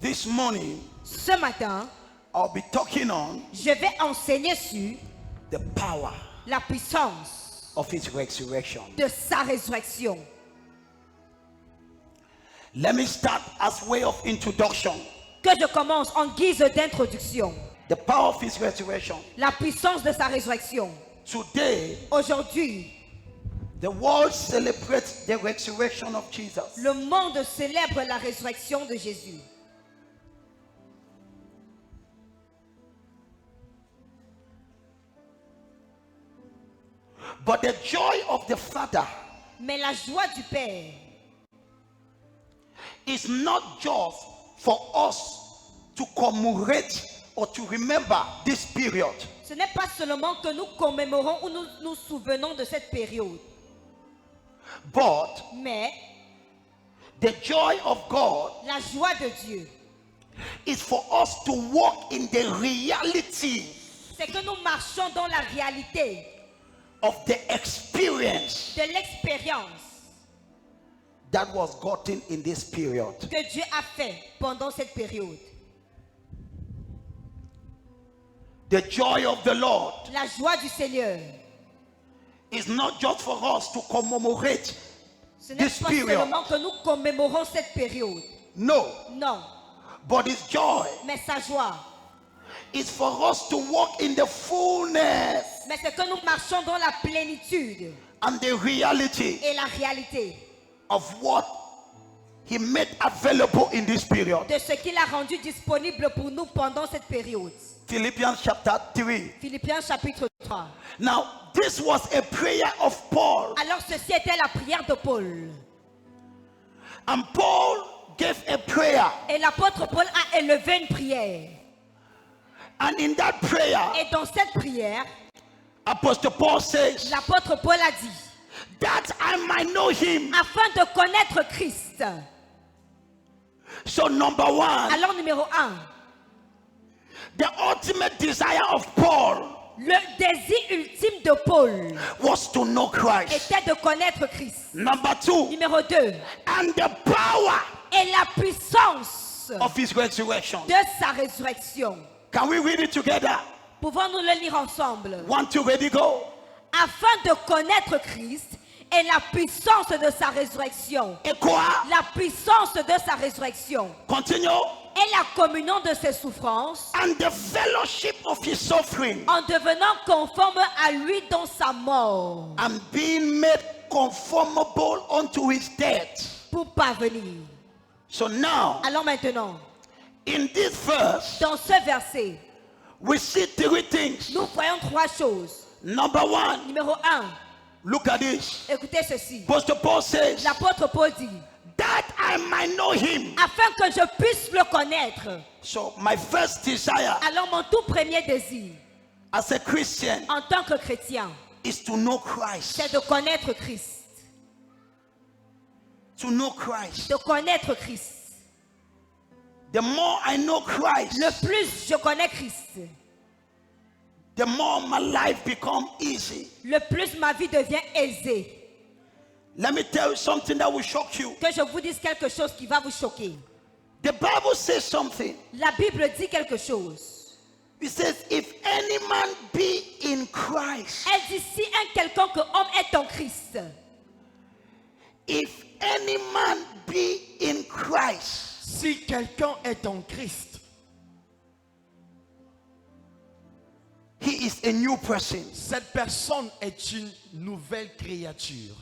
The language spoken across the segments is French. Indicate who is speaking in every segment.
Speaker 1: This morning,
Speaker 2: Ce matin,
Speaker 1: I'll be talking on
Speaker 2: je vais enseigner sur
Speaker 1: the power
Speaker 2: la puissance
Speaker 1: of His resurrection.
Speaker 2: de sa résurrection.
Speaker 1: Let me start as way of introduction.
Speaker 2: Que je commence en guise d'introduction.
Speaker 1: The power of His resurrection.
Speaker 2: La puissance de sa résurrection.
Speaker 1: Today,
Speaker 2: Aujourd'hui,
Speaker 1: the world celebrates the resurrection of Jesus.
Speaker 2: le monde célèbre la résurrection de Jésus.
Speaker 1: But the joy of the Father
Speaker 2: Mais la joie du Père
Speaker 1: is not just for us to commemorate or to remember this period.
Speaker 2: ce n'est pas seulement que nous commémorons ou nous nous souvenons de cette période,
Speaker 1: But
Speaker 2: mais
Speaker 1: the joy of God
Speaker 2: la joie de Dieu,
Speaker 1: is for us to walk in the reality
Speaker 2: c'est que nous marchons dans la réalité
Speaker 1: of the experience
Speaker 2: de l'expérience
Speaker 1: that was gotten in this period.
Speaker 2: que Dieu a fait pendant cette période.
Speaker 1: The joy of the Lord
Speaker 2: La joie du Seigneur,
Speaker 1: is not just for us to commemorate
Speaker 2: ce n'est
Speaker 1: this
Speaker 2: pas
Speaker 1: period.
Speaker 2: seulement que nous commémorons cette période.
Speaker 1: No,
Speaker 2: Non,
Speaker 1: but His joy
Speaker 2: mais sa joie,
Speaker 1: is for us to walk in the fullness
Speaker 2: mais c'est que nous marchons dans la plénitude
Speaker 1: and the reality
Speaker 2: et la réalité
Speaker 1: of what He made available in this period.
Speaker 2: de ce qu'il a rendu disponible pour nous pendant cette période.
Speaker 1: Philippians chapter 3.
Speaker 2: Philippiens chapitre 3.
Speaker 1: Now, this was a prayer of Paul,
Speaker 2: Alors ceci était la prière de Paul.
Speaker 1: and Paul gave a prayer,
Speaker 2: Et l'apôtre Paul a élevé une prière.
Speaker 1: and in that prayer,
Speaker 2: Et dans cette prière,
Speaker 1: Apostle Paul says,
Speaker 2: l'apôtre Paul a dit,
Speaker 1: that I might know Him.
Speaker 2: afin de connaître Christ.
Speaker 1: So number one,
Speaker 2: Alors numéro 1,
Speaker 1: the ultimate desire of Paul
Speaker 2: le désir ultime de Paul
Speaker 1: was to know Christ.
Speaker 2: était de connaître Christ.
Speaker 1: Number two,
Speaker 2: Numéro 2,
Speaker 1: and the power
Speaker 2: et la puissance
Speaker 1: of His resurrection.
Speaker 2: de sa résurrection.
Speaker 1: Can we read it together?
Speaker 2: Pouvons-nous le lire ensemble?
Speaker 1: 1, 2, ready, go.
Speaker 2: Afin de connaître Christ et la puissance de sa résurrection.
Speaker 1: Et quoi?
Speaker 2: La puissance de sa résurrection.
Speaker 1: Continue.
Speaker 2: Et la communion de ses souffrances,
Speaker 1: And the fellowship of His suffering,
Speaker 2: en devenant conforme à lui dans sa mort,
Speaker 1: and being made conformable unto His death.
Speaker 2: pour parvenir.
Speaker 1: So now,
Speaker 2: Alors maintenant,
Speaker 1: in this verse,
Speaker 2: dans ce verset,
Speaker 1: we see three things.
Speaker 2: nous voyons trois choses.
Speaker 1: Number one,
Speaker 2: Numéro 1,
Speaker 1: look at this.
Speaker 2: écoutez ceci.
Speaker 1: Apostle Paul says,
Speaker 2: L'apôtre Paul dit,
Speaker 1: that I might know Him.
Speaker 2: afin que je puisse le connaître.
Speaker 1: So my first desire
Speaker 2: Alors mon tout premier désir,
Speaker 1: as a Christian
Speaker 2: en tant que chrétien,
Speaker 1: is to know Christ.
Speaker 2: c'est de connaître Christ.
Speaker 1: To know Christ.
Speaker 2: De connaître Christ.
Speaker 1: The more I know Christ,
Speaker 2: Le plus je connais Christ,
Speaker 1: the more my life becomes easy.
Speaker 2: le plus ma vie devient aisée.
Speaker 1: Let me tell you something that will shock you.
Speaker 2: Que je vous dise quelque chose qui va vous choquer.
Speaker 1: The Bible says something.
Speaker 2: La Bible dit quelque chose.
Speaker 1: It says, if any man be in Christ,
Speaker 2: Elle dit si un quelconque homme est en Christ,
Speaker 1: if any man be in Christ,
Speaker 3: Si quelqu'un est en Christ,
Speaker 1: he is a new person.
Speaker 3: cette personne est une nouvelle créature.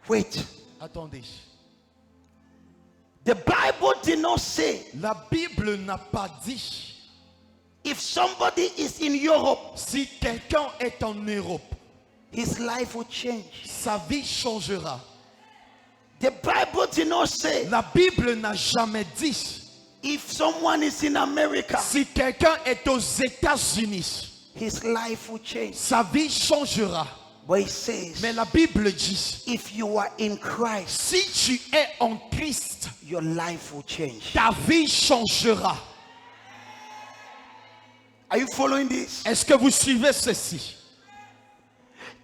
Speaker 1: Wait,
Speaker 3: Attendez.
Speaker 1: the Bible did not say
Speaker 3: La Bible n'a pas dit
Speaker 1: if somebody is in Europe,
Speaker 3: si quelqu'un est en Europe,
Speaker 1: his life will change.
Speaker 3: sa vie changera.
Speaker 1: The Bible did not say
Speaker 3: La Bible n'a jamais dit
Speaker 1: if someone is in America,
Speaker 3: si quelqu'un est aux États-Unis,
Speaker 1: his life will change.
Speaker 3: sa vie changera.
Speaker 1: But it says,
Speaker 3: Mais la Bible dit
Speaker 1: if you are in Christ,
Speaker 3: si tu es en Christ,
Speaker 1: your life will change.
Speaker 3: ta vie changera.
Speaker 1: Are you following this?
Speaker 3: Est-ce que vous suivez ceci?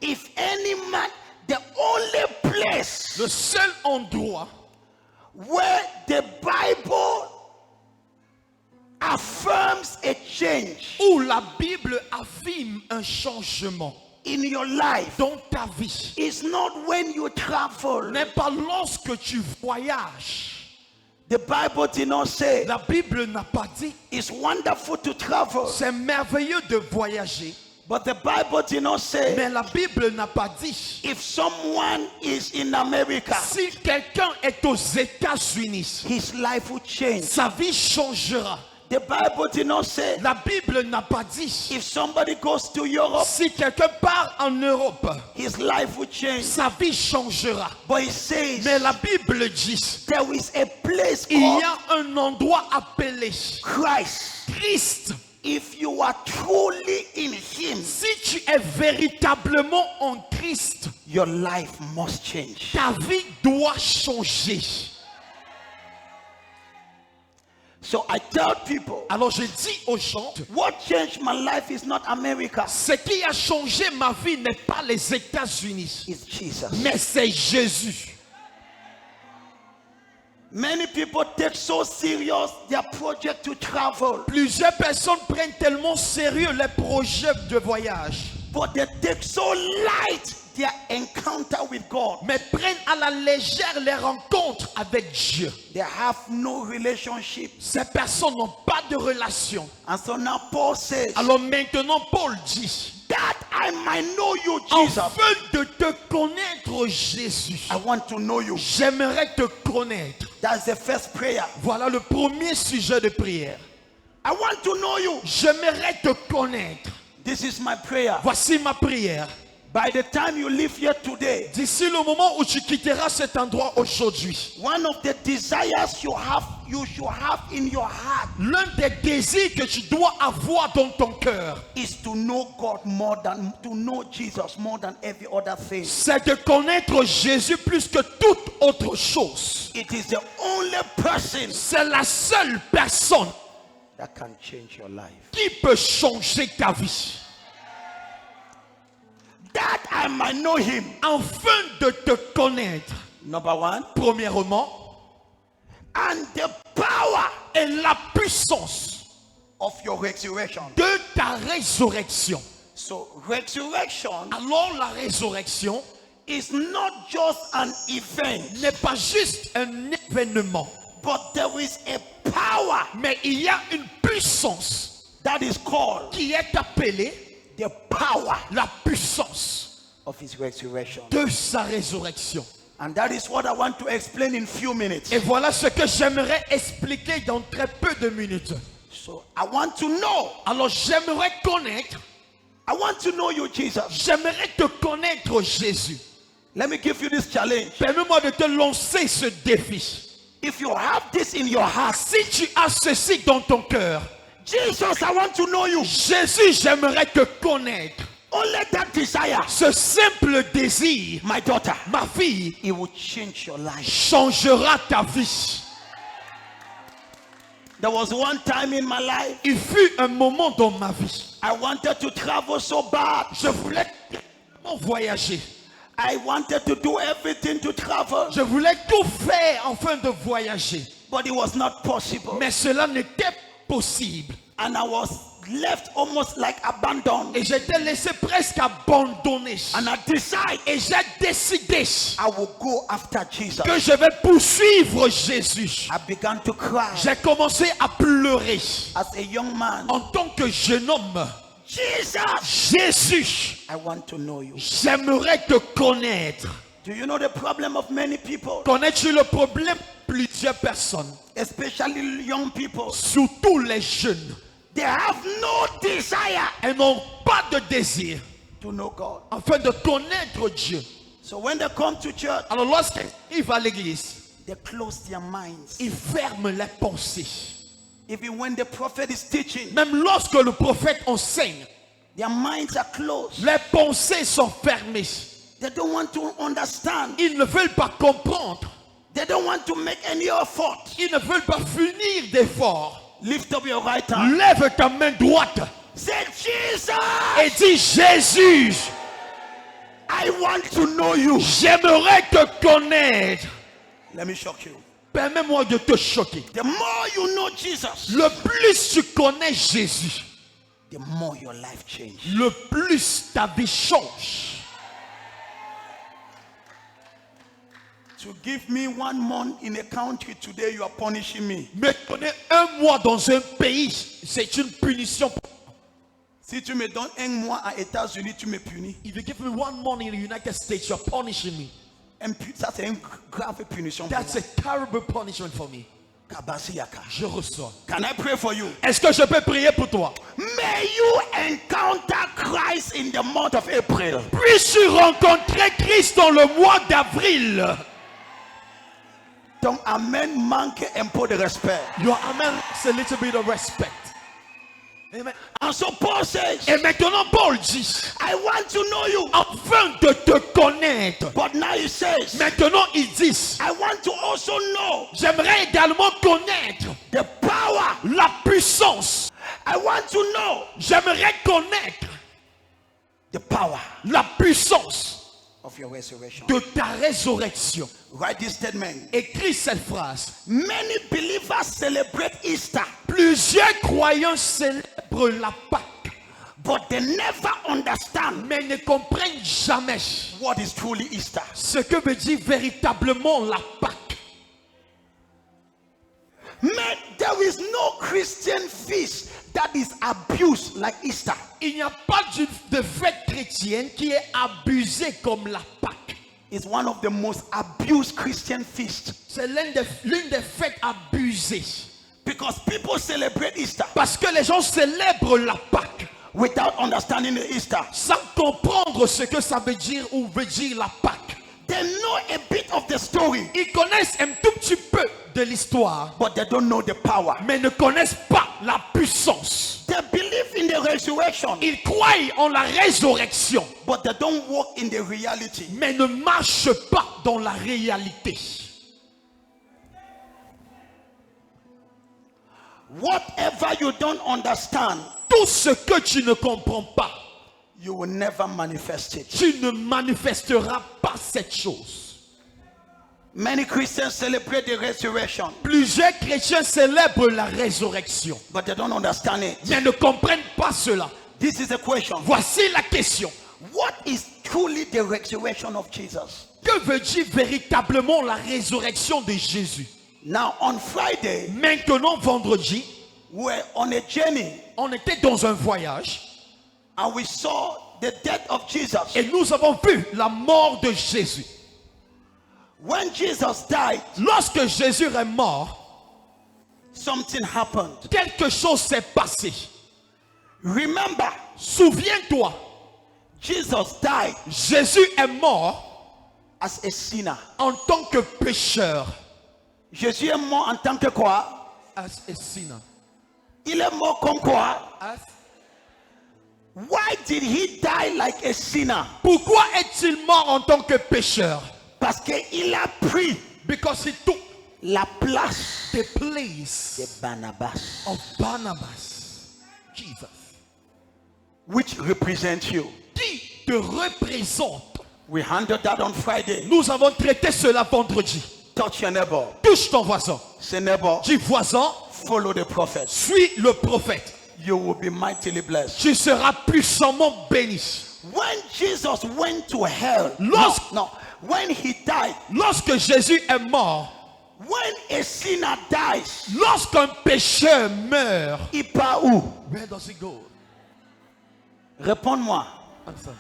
Speaker 1: If any man, the only place
Speaker 3: Le seul endroit
Speaker 1: where the Bible affirms a change
Speaker 3: où la Bible affirme un changement
Speaker 1: in your life
Speaker 3: dans ta vie
Speaker 1: is not when you travel.
Speaker 3: n'est pas lorsque tu voyages.
Speaker 1: The Bible did not say
Speaker 3: La Bible n'a pas dit
Speaker 1: it's wonderful to travel,
Speaker 3: c'est merveilleux de voyager,
Speaker 1: but the Bible did not say
Speaker 3: mais la Bible n'a pas dit
Speaker 1: if someone is in America,
Speaker 3: si quelqu'un est aux États-Unis,
Speaker 1: his life will change.
Speaker 3: sa vie changera.
Speaker 1: The Bible did not say
Speaker 3: La Bible n'a pas dit
Speaker 1: if somebody goes to Europe,
Speaker 3: si quelqu'un part en Europe,
Speaker 1: his life will change.
Speaker 3: sa vie changera.
Speaker 1: But it says
Speaker 3: Mais la Bible dit
Speaker 1: there is a place
Speaker 3: il y
Speaker 1: called
Speaker 3: a un endroit appelé
Speaker 1: Christ.
Speaker 3: Christ.
Speaker 1: If you are truly in Him,
Speaker 3: Si tu es véritablement en Christ,
Speaker 1: your life must change.
Speaker 3: ta vie doit changer.
Speaker 1: So I tell people,
Speaker 3: Alors je dis aux gens,
Speaker 1: what changed my life is not America,
Speaker 3: ce qui a changé ma vie n'est pas les États-Unis,
Speaker 1: it's Jesus.
Speaker 3: mais c'est Jésus.
Speaker 1: Many people take so serious their project to travel,
Speaker 3: Plusieurs personnes prennent tellement sérieux les projets de voyage,
Speaker 1: but they take so light their encounter with God.
Speaker 3: mais prennent à la légère les rencontres avec Dieu.
Speaker 1: They have no relationship.
Speaker 3: Ces personnes n'ont pas de relation.
Speaker 1: And so now Paul says,
Speaker 3: Alors maintenant, Paul dit,
Speaker 1: that I might know you, Jesus.
Speaker 3: afin de te connaître, Jésus,
Speaker 1: I want to know you.
Speaker 3: j'aimerais te connaître.
Speaker 1: That's the first prayer.
Speaker 3: Voilà le premier sujet de prière.
Speaker 1: I want to know you.
Speaker 3: J'aimerais te connaître.
Speaker 1: This is my prayer.
Speaker 3: Voici ma prière.
Speaker 1: By the time you leave here today,
Speaker 3: D'ici le moment où tu quitteras cet endroit aujourd'hui,
Speaker 1: one of the desires you should have in your heart
Speaker 3: l'un des désirs que tu dois avoir dans ton cœur,
Speaker 1: is to know God to know Jesus more than every other thing.
Speaker 3: c'est de connaître Jésus plus que toute autre chose.
Speaker 1: It is the only person
Speaker 3: C'est la seule personne
Speaker 1: that can change your life.
Speaker 3: qui peut changer ta vie.
Speaker 1: That I might know Him.
Speaker 3: Afin de te connaître,
Speaker 1: Number one.
Speaker 3: premièrement,
Speaker 1: And the power
Speaker 3: est la puissance
Speaker 1: of your resurrection.
Speaker 3: de ta résurrection.
Speaker 1: So resurrection
Speaker 3: Alors la résurrection
Speaker 1: is not just an event,
Speaker 3: n'est pas juste un événement,
Speaker 1: but there is a power
Speaker 3: mais il y a une puissance
Speaker 1: that is called
Speaker 3: qui est appelée
Speaker 1: the power
Speaker 3: la puissance
Speaker 1: of His resurrection.
Speaker 3: de sa résurrection.
Speaker 1: And that is what I want to explain in few minutes.
Speaker 3: Et voilà ce que j'aimerais expliquer dans très peu de minutes.
Speaker 1: So I want to know.
Speaker 3: Alors j'aimerais connaître,
Speaker 1: I want to know you, Jesus.
Speaker 3: j'aimerais te connaître, Jésus.
Speaker 1: Let me give you this challenge.
Speaker 3: Permets-moi de te lancer ce défi.
Speaker 1: If you have this in your heart,
Speaker 3: Si tu as ceci dans ton cœur,
Speaker 1: Jesus, I want to know you.
Speaker 3: Jésus, j'aimerais te connaître.
Speaker 1: Only that desire,
Speaker 3: Ce simple désir,
Speaker 1: my daughter,
Speaker 3: ma fille,
Speaker 1: it will change your life.
Speaker 3: changera ta vie.
Speaker 1: There was one time in my life,
Speaker 3: Il fut un moment dans ma vie.
Speaker 1: I wanted to travel so bad.
Speaker 3: Je voulais voyager.
Speaker 1: I wanted to do everything to travel,
Speaker 3: Je voulais tout faire afin de voyager.
Speaker 1: but it was not possible.
Speaker 3: Mais cela n'était possible.
Speaker 1: And I was left almost like abandoned.
Speaker 3: Et j'étais laissé presque abandonné.
Speaker 1: And I decided
Speaker 3: Et j'ai décidé
Speaker 1: I will go after Jesus.
Speaker 3: que je vais poursuivre Jésus.
Speaker 1: I began to cry
Speaker 3: J'ai commencé à pleurer.
Speaker 1: as a young man.
Speaker 3: En tant que jeune homme,
Speaker 1: Jesus,
Speaker 3: Jésus,
Speaker 1: I want to know you.
Speaker 3: j'aimerais te connaître.
Speaker 1: Do you know the problem of many people,
Speaker 3: Connais-tu le problème de plusieurs personnes,
Speaker 1: especially young people?
Speaker 3: surtout les jeunes?
Speaker 1: They have no desire
Speaker 3: Elles n'ont pas de désir
Speaker 1: to know God.
Speaker 3: afin de connaître Dieu.
Speaker 1: So when they come to church,
Speaker 3: Alors lorsqu'ils vont à l'église,
Speaker 1: they close their minds.
Speaker 3: ils ferment les pensées.
Speaker 1: Even when the prophet is teaching,
Speaker 3: Même lorsque le prophète enseigne,
Speaker 1: their minds are closed.
Speaker 3: les pensées sont fermées.
Speaker 1: They don't want to understand.
Speaker 3: Ils ne veulent pas comprendre.
Speaker 1: They don't want to make any effort.
Speaker 3: Ils ne veulent pas finir d'efforts.
Speaker 1: Lift up your right hand.
Speaker 3: Lève ta main droite
Speaker 1: Say, Jesus,
Speaker 3: et dis Jésus,
Speaker 1: I want to know you.
Speaker 3: j'aimerais te connaître.
Speaker 1: Let me shock you.
Speaker 3: Permets-moi de te choquer.
Speaker 1: The more you know Jesus,
Speaker 3: Le plus tu connais Jésus,
Speaker 1: the more your life changes.
Speaker 3: le plus ta vie change.
Speaker 1: To give me 1 month in a country today, you are punishing me.
Speaker 3: Me donner un mois dans un pays, c'est une punition.
Speaker 1: Si tu me donnes 1 mois aux États-Unis, tu me punis.
Speaker 3: If you give me 1 month in the United States, you're punishing me.
Speaker 1: Ça, c'est une grave punition pour
Speaker 3: That's
Speaker 1: moi.
Speaker 3: a terrible punishment for me.
Speaker 1: Kabasiyaka.
Speaker 3: Je reçois.
Speaker 1: Can I pray for you?
Speaker 3: Est-ce que je peux prier pour toi?
Speaker 1: May you encounter Christ in the month of April.
Speaker 3: Puisses-tu rencontrer Christ dans le mois d'avril?
Speaker 1: Ton amen manque un peu de respect.
Speaker 3: Your amen is a little bit of respect. Amen.
Speaker 1: And so Paul says,
Speaker 3: Et maintenant Paul dit,
Speaker 1: I want to know you.
Speaker 3: afin de te connaître.
Speaker 1: But now he says,
Speaker 3: Maintenant il dit,
Speaker 1: I want to also know
Speaker 3: j'aimerais également connaître
Speaker 1: the power.
Speaker 3: la puissance.
Speaker 1: I want to know
Speaker 3: J'aimerais connaître
Speaker 1: the power
Speaker 3: la puissance
Speaker 1: of your resurrection.
Speaker 3: de ta résurrection.
Speaker 1: Write this statement.
Speaker 3: Écris cette phrase.
Speaker 1: Many believers celebrate Easter,
Speaker 3: Plusieurs croyants célèbrent la Pâque,
Speaker 1: but they never understand
Speaker 3: mais ne comprennent jamais
Speaker 1: what is truly Easter.
Speaker 3: ce que veut dire véritablement la Pâque.
Speaker 1: Man, there is no Christian feast that is abused like Easter.
Speaker 3: Il n'y a pas de fête chrétienne qui est abusée comme la Pâque.
Speaker 1: It's one of the most abused Christian feasts
Speaker 3: C'est l'une des fêtes abusées.
Speaker 1: because people celebrate Easter
Speaker 3: Parce que les gens célèbrent la Pâque
Speaker 1: without understanding the Easter.
Speaker 3: sans comprendre ce que ça veut dire ou veut dire la Pâque.
Speaker 1: They know a bit of the story,
Speaker 3: Ils connaissent un tout petit peu de l'histoire,
Speaker 1: but they don't know the power.
Speaker 3: mais ne connaissent pas la puissance.
Speaker 1: They believe in the resurrection,
Speaker 3: Ils croient en la résurrection,
Speaker 1: but they don't walk in the reality.
Speaker 3: mais ne marchent pas dans la réalité.
Speaker 1: Whatever you don't understand,
Speaker 3: Tout ce que tu ne comprends pas,
Speaker 1: you will never manifest it.
Speaker 3: tu ne manifesteras pas cette chose.
Speaker 1: Many Christians celebrate the resurrection,
Speaker 3: Plusieurs chrétiens célèbrent la résurrection,
Speaker 1: but they don't understand it.
Speaker 3: mais ne comprennent pas cela.
Speaker 1: This is the question.
Speaker 3: Voici la question.
Speaker 1: What is truly the resurrection of Jesus?
Speaker 3: Que veut dire véritablement la résurrection de Jésus?
Speaker 1: Now, on Friday,
Speaker 3: Maintenant, vendredi,
Speaker 1: we were on a journey
Speaker 3: on était dans un voyage
Speaker 1: and we saw the death of Jesus.
Speaker 3: et nous avons vu la mort de Jésus.
Speaker 1: When Jesus died,
Speaker 3: Lorsque Jésus est mort,
Speaker 1: something happened.
Speaker 3: quelque chose s'est passé.
Speaker 1: Remember,
Speaker 3: Souviens-toi,
Speaker 1: Jesus died
Speaker 3: Jésus est mort
Speaker 1: as a sinner.
Speaker 3: en tant que pécheur.
Speaker 1: Jésus est mort en tant que quoi?
Speaker 3: As a sinner.
Speaker 1: Il est mort comme quoi?
Speaker 3: As...
Speaker 1: Why did he die like a sinner?
Speaker 3: Pourquoi est-il mort en tant que pécheur?
Speaker 1: Parce qu'il a pris
Speaker 3: Because he took
Speaker 1: la place
Speaker 3: the place
Speaker 1: de Barnabas,
Speaker 3: of Barnabas. Jesus.
Speaker 1: which represents you.
Speaker 3: Qui te représente?
Speaker 1: We handled that on Friday.
Speaker 3: Nous avons traité cela vendredi.
Speaker 1: Touch your neighbor.
Speaker 3: Touche ton voisin.
Speaker 1: Say, neighbor,
Speaker 3: Dis voisin,
Speaker 1: follow the prophet.
Speaker 3: suis le prophète.
Speaker 1: You will be mightily blessed.
Speaker 3: Tu seras puissamment béni.
Speaker 1: When Jesus went to hell,
Speaker 3: Lorsque-
Speaker 1: when he died,
Speaker 3: Lorsque Jésus est mort,
Speaker 1: when a sinner dies,
Speaker 3: lorsqu'un pécheur meurt,
Speaker 1: il part où?
Speaker 3: where does he go?
Speaker 1: Réponds-moi.
Speaker 3: Answer.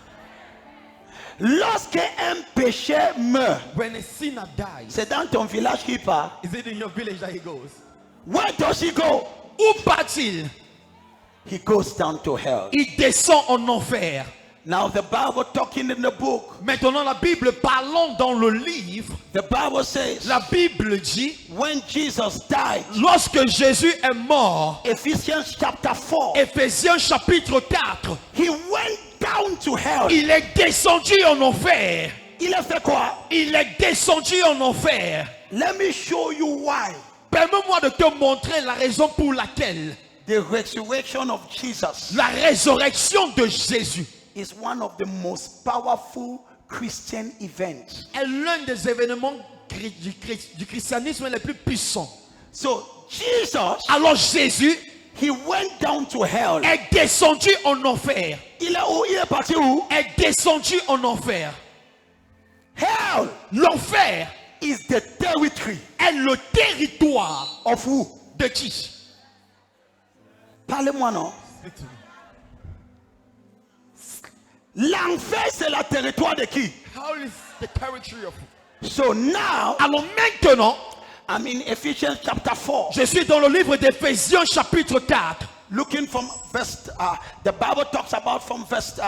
Speaker 1: Lorsque un pécheur meurt,
Speaker 3: When a sinner dies,
Speaker 1: c'est dans ton village qu'il part.
Speaker 3: is it in your village that he goes?
Speaker 1: Where does he go?
Speaker 3: Où part-il?
Speaker 1: He goes down to hell.
Speaker 3: Il descend en enfer.
Speaker 1: Now the Bible talking in the book,
Speaker 3: Maintenant la Bible, parlons dans le livre,
Speaker 1: the Bible says,
Speaker 3: la Bible dit,
Speaker 1: when Jesus died,
Speaker 3: lorsque Jésus est mort,
Speaker 1: Ephesians chapter 4,
Speaker 3: Éphésiens chapitre 4,
Speaker 1: he went down to hell.
Speaker 3: il est descendu en enfer.
Speaker 1: Il a fait quoi?
Speaker 3: Il est descendu en enfer.
Speaker 1: Let me show you why.
Speaker 3: Permets-moi de te montrer la raison pour laquelle
Speaker 1: The resurrection of Jesus
Speaker 3: la résurrection de Jésus
Speaker 1: is one of the most powerful Christian events.
Speaker 3: est l'un des événements du christianisme les plus puissants.
Speaker 1: So Jesus,
Speaker 3: Alors Jésus
Speaker 1: he went down to hell.
Speaker 3: est descendu en enfer.
Speaker 1: Il est où? Il est parti où?
Speaker 3: Est descendu en enfer.
Speaker 1: Hell
Speaker 3: L'enfer
Speaker 1: is the territory
Speaker 3: est le territoire
Speaker 1: of who?
Speaker 3: de qui?
Speaker 1: Parlez-moi non. L'enfer c'est le territoire de qui?
Speaker 3: How is the territory of?
Speaker 1: So now
Speaker 3: Alors maintenant,
Speaker 1: I'm in Ephesians chapter 4.
Speaker 3: je suis dans le livre d'Éphésiens chapitre 4.
Speaker 1: Looking from verse, the Bible talks about from verse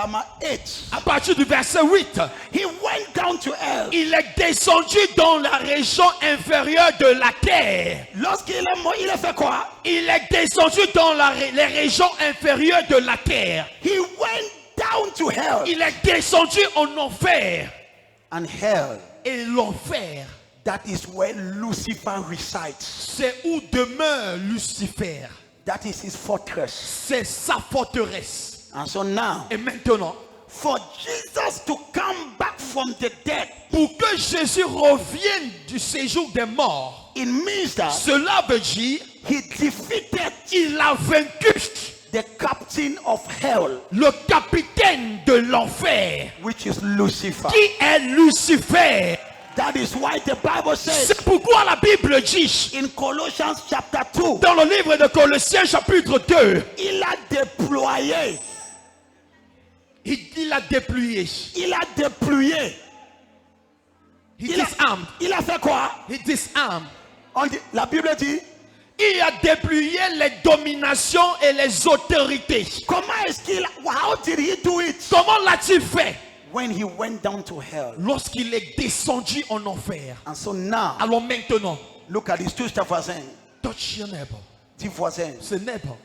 Speaker 1: 8.
Speaker 3: À partir du verset 8,
Speaker 1: He went down to hell.
Speaker 3: il est descendu dans la région inférieure de la terre.
Speaker 1: Lorsqu'il est mort, il a fait quoi?
Speaker 3: Il est descendu dans les régions inférieures de la terre.
Speaker 1: He went down to hell.
Speaker 3: Il est descendu en enfer.
Speaker 1: And hell,
Speaker 3: Et l'enfer,
Speaker 1: that is where Lucifer resides.
Speaker 3: c'est où demeure Lucifer.
Speaker 1: That is his fortress.
Speaker 3: C'est sa forteresse.
Speaker 1: And so now,
Speaker 3: Et maintenant,
Speaker 1: for Jesus to come back from the dead,
Speaker 3: pour que Jésus revienne du séjour des morts,
Speaker 1: it means that
Speaker 3: cela veut dire
Speaker 1: he defeated
Speaker 3: qu'il a vaincu
Speaker 1: the captain of hell,
Speaker 3: le capitaine de l'enfer,
Speaker 1: which is Lucifer.
Speaker 3: qui est Lucifer.
Speaker 1: That is why the Bible says
Speaker 3: C'est pourquoi la Bible dit,
Speaker 1: in Colossians chapter 2,
Speaker 3: dans le livre de Colossiens chapitre 2,
Speaker 1: il a déployé,
Speaker 3: il a déployé,
Speaker 1: il a déployé,
Speaker 3: he disarmed,
Speaker 1: il a fait quoi?
Speaker 3: he disarmed.
Speaker 1: La Bible dit,
Speaker 3: Il a déployé les dominations et les autorités.
Speaker 1: comment est-ce qu'il, how did he do it?
Speaker 3: Comment l'a-t-il fait?
Speaker 1: When he went down to hell.
Speaker 3: Lorsqu'il est descendu en enfer.
Speaker 1: And so now,
Speaker 3: Alors maintenant,
Speaker 1: look at this, touche ta voisin,
Speaker 3: touch your neighbor.
Speaker 1: dis voisin,
Speaker 3: Ce neighbor.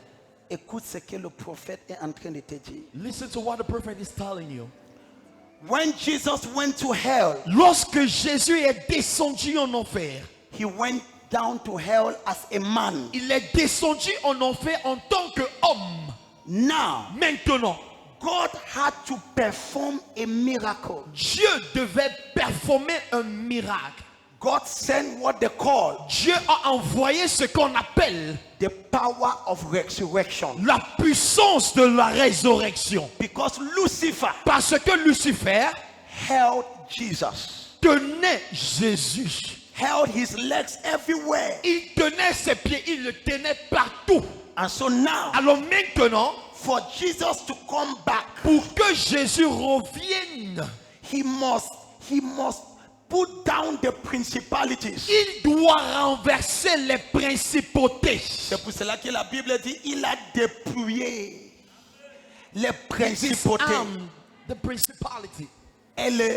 Speaker 1: écoute ce que le prophète est en train de te dire.
Speaker 3: Listen to what the prophet is telling you.
Speaker 1: When Jesus went to hell,
Speaker 3: Lorsque Jésus est descendu en enfer,
Speaker 1: he went down to hell as a man.
Speaker 3: il est descendu en enfer en tant qu'homme.
Speaker 1: Now,
Speaker 3: Maintenant,
Speaker 1: God had to perform a miracle.
Speaker 3: Dieu devait performer un miracle.
Speaker 1: God sent what they call
Speaker 3: Dieu a envoyé ce qu'on appelle
Speaker 1: the power of resurrection.
Speaker 3: la puissance de la résurrection.
Speaker 1: Because Lucifer
Speaker 3: Parce que Lucifer
Speaker 1: held Jesus,
Speaker 3: tenait Jésus.
Speaker 1: held his legs everywhere.
Speaker 3: Il tenait ses pieds, il le tenait partout.
Speaker 1: And so now,
Speaker 3: Alors maintenant,
Speaker 1: for Jesus to come back,
Speaker 3: pour que Jésus revienne,
Speaker 1: he must put down the principalities.
Speaker 3: il doit renverser les principautés.
Speaker 1: C'est pour cela que la Bible dit il a dépouillé les principautés
Speaker 3: Disarm the principality,
Speaker 1: et les.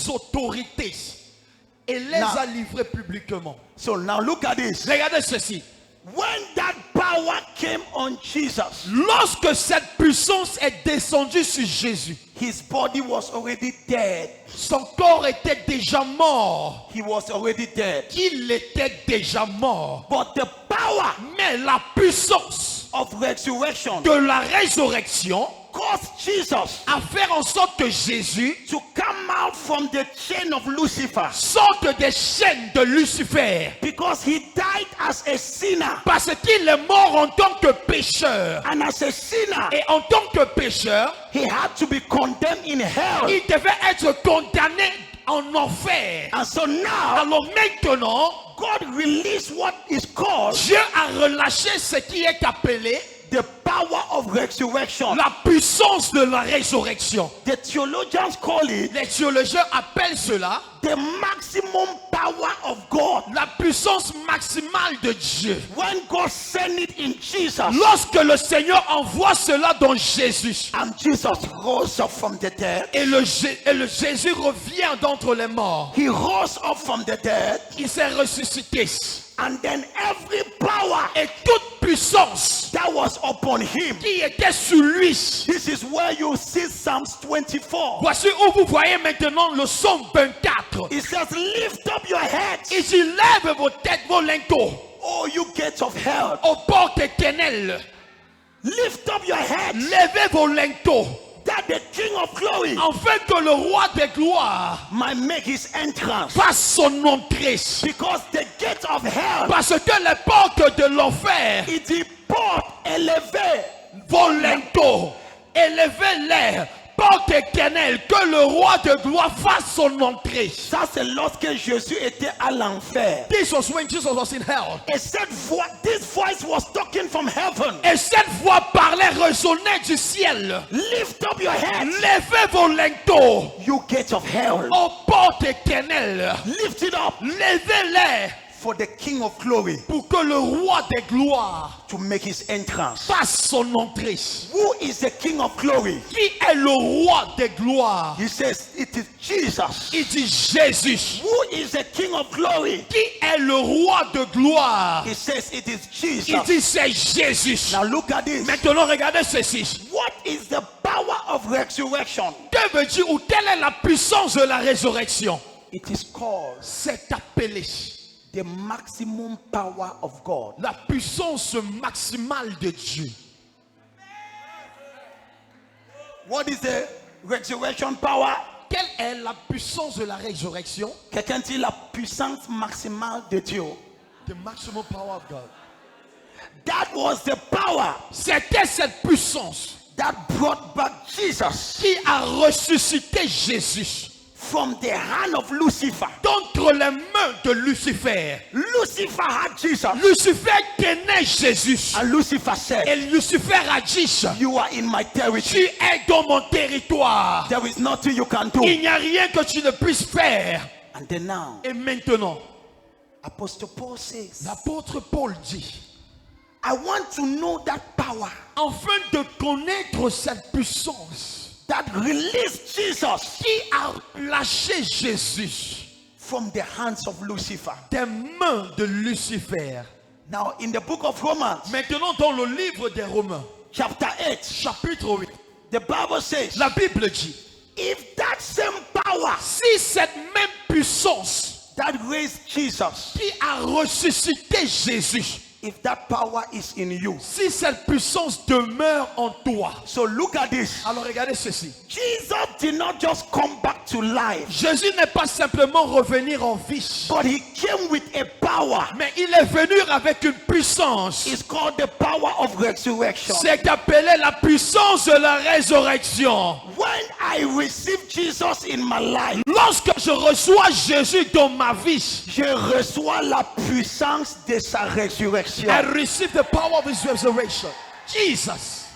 Speaker 3: autorités, et les
Speaker 1: Now-
Speaker 3: a livrés publiquement.
Speaker 1: So now look at this.
Speaker 3: Regardez ceci.
Speaker 1: When that power came on Jesus,
Speaker 3: Lorsque cette puissance est descendue sur Jésus,
Speaker 1: his body was already dead.
Speaker 3: son corps était déjà mort.
Speaker 1: He was already dead.
Speaker 3: Il était déjà mort.
Speaker 1: But the power
Speaker 3: Mais la puissance
Speaker 1: of resurrection
Speaker 3: de la résurrection
Speaker 1: caused Jesus
Speaker 3: a fait en sorte que Jésus
Speaker 1: to come out from the chain of Lucifer,
Speaker 3: sorte des chaînes de Lucifer.
Speaker 1: because he died as a sinner,
Speaker 3: Parce qu'il est mort en tant que pécheur.
Speaker 1: and as a sinner
Speaker 3: Et en tant que pécheur,
Speaker 1: he had to be condemned in hell.
Speaker 3: il devait être condamné en enfer.
Speaker 1: And so now
Speaker 3: Alors maintenant,
Speaker 1: God released what is called
Speaker 3: Dieu a relâché ce qui est appelé
Speaker 1: the power of resurrection.
Speaker 3: la puissance de la résurrection.
Speaker 1: The theologians call it
Speaker 3: Les théologiens appellent cela
Speaker 1: the maximum power of God.
Speaker 3: la puissance maximale de Dieu.
Speaker 1: When God sent it in Jesus,
Speaker 3: Lorsque le Seigneur envoie cela dans Jésus,
Speaker 1: and Jesus rose up from the dead,
Speaker 3: et le Jésus revient d'entre les morts,
Speaker 1: he rose up from the dead,
Speaker 3: il s'est ressuscité.
Speaker 1: and then every power
Speaker 3: Et toute puissance
Speaker 1: that was upon him.
Speaker 3: qui était sur lui.
Speaker 1: This is where you see Psalms 24.
Speaker 3: Voici où vous voyez maintenant le psaume 24.
Speaker 1: It says, lift up your heads,
Speaker 3: Il dit, lève vos têtes, vos lingots,
Speaker 1: O you gates of hell.
Speaker 3: aux portes éternelles.
Speaker 1: Lift up your heads,
Speaker 3: Levez vos lingots,
Speaker 1: that the King of Glory
Speaker 3: afin que le roi des gloires
Speaker 1: might make his entrance.
Speaker 3: fasse son entrée.
Speaker 1: Because the gate of hell,
Speaker 3: Parce que les portes de l'enfer
Speaker 1: it is porte élevée.
Speaker 3: volento, élevez-les, porte éternelle, que le roi de gloire fasse son entrée.
Speaker 1: Ça, c'est lorsque Jésus était à l'enfer.
Speaker 3: This was when Jesus was in hell.
Speaker 1: Et this voice was talking from heaven.
Speaker 3: Et cette voix parlait, résonnait du ciel.
Speaker 1: Lift up your head,
Speaker 3: Levez vos linteaux,
Speaker 1: you gate of hell.
Speaker 3: aux portes éternelles.
Speaker 1: Lift it up
Speaker 3: Levez-les
Speaker 1: for the King of Glory
Speaker 3: pour que le roi des gloires
Speaker 1: to make his entrance.
Speaker 3: fasse son entrée.
Speaker 1: Who is the King of Glory?
Speaker 3: Qui est le roi des gloires?
Speaker 1: He says it is Jesus.
Speaker 3: Il dit Jésus.
Speaker 1: Who is the King of Glory?
Speaker 3: Qui est le roi de gloire?
Speaker 1: He says it is
Speaker 3: Il
Speaker 1: Jesus.
Speaker 3: dit c'est Jésus.
Speaker 1: Now look at this.
Speaker 3: Maintenant regardez ceci.
Speaker 1: What is the power of resurrection?
Speaker 3: Que veut dire ou quelle est la puissance de la résurrection?
Speaker 1: It is called
Speaker 3: C'est appelé
Speaker 1: the maximum power of God.
Speaker 3: la puissance maximale de Dieu.
Speaker 1: What is the resurrection power?
Speaker 3: Quelle est la puissance de la résurrection?
Speaker 1: Quelqu'un dit la puissance maximale de Dieu.
Speaker 3: The maximum power of God.
Speaker 1: That was the power
Speaker 3: C'était cette puissance
Speaker 1: that brought back Jesus
Speaker 3: qui a ressuscité Jésus
Speaker 1: from the hand of Lucifer.
Speaker 3: d'entre les mains de Lucifer.
Speaker 1: Lucifer had Jesus.
Speaker 3: Lucifer tenait Jésus.
Speaker 1: And Lucifer said,
Speaker 3: Et Lucifer a dit,
Speaker 1: you are in my
Speaker 3: tu
Speaker 1: territory.
Speaker 3: es dans mon territoire.
Speaker 1: There is nothing you can do.
Speaker 3: Il n'y a rien que tu ne puisses faire.
Speaker 1: And then now,
Speaker 3: Et maintenant,
Speaker 1: Apostle Paul says,
Speaker 3: l'apôtre Paul dit,
Speaker 1: I want to know that power
Speaker 3: afin de connaître cette puissance
Speaker 1: that released Jesus
Speaker 3: qui a lâché Jésus
Speaker 1: from the hands of Lucifer.
Speaker 3: des mains de Lucifer.
Speaker 1: Now, in the book of Romans,
Speaker 3: Maintenant, dans le livre des Romains,
Speaker 1: chapter 8,
Speaker 3: chapitre 8,
Speaker 1: the Bible says,
Speaker 3: la Bible dit,
Speaker 1: if that same power
Speaker 3: si cette même puissance
Speaker 1: that raised Jesus,
Speaker 3: qui a ressuscité Jésus,
Speaker 1: if that power is in you.
Speaker 3: si cette puissance demeure en toi.
Speaker 1: So look at this.
Speaker 3: Alors regardez ceci.
Speaker 1: Jesus did not just come back to life,
Speaker 3: Jésus n'est pas simplement revenir en vie,
Speaker 1: but he came with a power.
Speaker 3: mais il est venu avec une puissance.
Speaker 1: It's called the power of resurrection.
Speaker 3: C'est appelé la puissance de la résurrection.
Speaker 1: When I received Jesus in my life,
Speaker 3: Lorsque je reçois Jésus dans ma vie,
Speaker 1: je reçois la puissance de sa résurrection.
Speaker 3: I receive the power of his resurrection. Jesus.